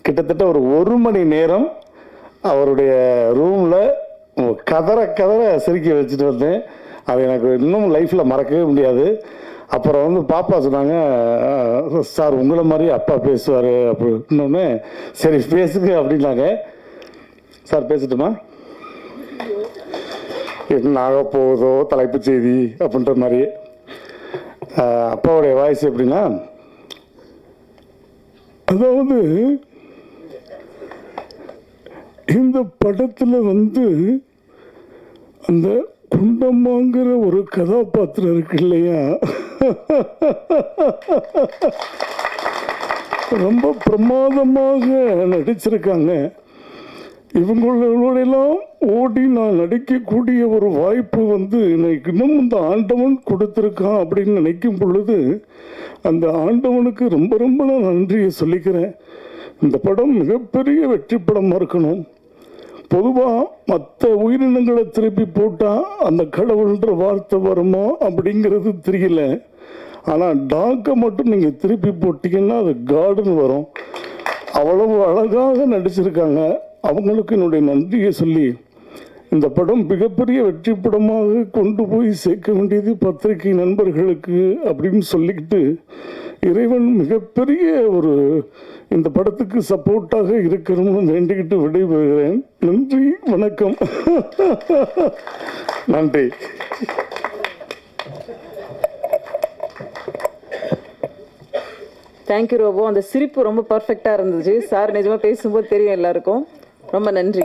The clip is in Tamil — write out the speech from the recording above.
கிட்டத்தட்ட ஒரு மணி நேரம் அவருடைய ரூமில் கதற சிரிக்க வச்சுட்டு வந்தேன். அது எனக்கு இன்னும் லைஃப்பில் மறக்கவே முடியாது. அப்புறம் வந்து பாப்பா சொன்னாங்க, சார் உங்களை மாதிரி அப்பா பேசுவார் அப்படின்னோடனே, சரி பேசுங்க அப்படின்னாங்க. சார் பேசட்டுமா? என்ன ஆக போகுதோ தலைப்பு செய்தி அப்படின்ற மாதிரி. அப்பாவுடைய வாய்ஸ் எப்படின்னா, அதாவது இந்த படத்தில் வந்து அந்த குண்டம்மாங்கிற ஒரு கதாபாத்திரம் இருக்கு இல்லையா, ரொம்ப பிரமாதமாக நடிச்சிருக்காங்க. இவங்களோடெல்லாம் ஓடி நான் நடிக்கக்கூடிய ஒரு வாய்ப்பு வந்து எனக்கு இன்னும் இந்த ஆண்டவன் கொடுத்துருக்கான் அப்படின்னு நினைக்கும் பொழுது அந்த ஆண்டவனுக்கு ரொம்ப ரொம்ப நான் நன்றியை சொல்லிக்கிறேன். இந்த படம் மிகப்பெரிய வெற்றி படமாக இருக்கணும். பொதுவாக மற்ற உயிரினங்களை திருப்பி போட்டால் அந்த கடவுள்ன்ற வார்த்தை வருமோ அப்படிங்கிறது தெரியல. ஆனால் டாக்கை மட்டும் நீங்கள் திருப்பி போட்டிங்கன்னா அது காடுன்னு வரும். அவ்வளவு அழகாக நடிச்சிருக்காங்க. அவங்களுக்கு என்னுடைய நன்றியை சொல்லி, இந்த படம் மிகப்பெரிய வெற்றி படமாக கொண்டு போய் சேர்க்க வேண்டியது பத்திரிகை நண்பர்களுக்கு அப்படின்னு சொல்லிக்கிட்டு, இறைவன் மிகப்பெரிய ஒரு இந்த படத்துக்கு சப்போர்ட்டாக இருக்கணும்னு வேண்டிக்கிட்டு விடைபெறுகிறேன். நன்றி, வணக்கம். நன்றி. Thank you robo. அந்த சிரிப்பு ரொம்ப பர்ஃபெக்டாக இருந்துச்சு சார். நிஜமாக பேசும்போது தெரியும் எல்லாருக்கும். ரொம்ப நன்றி.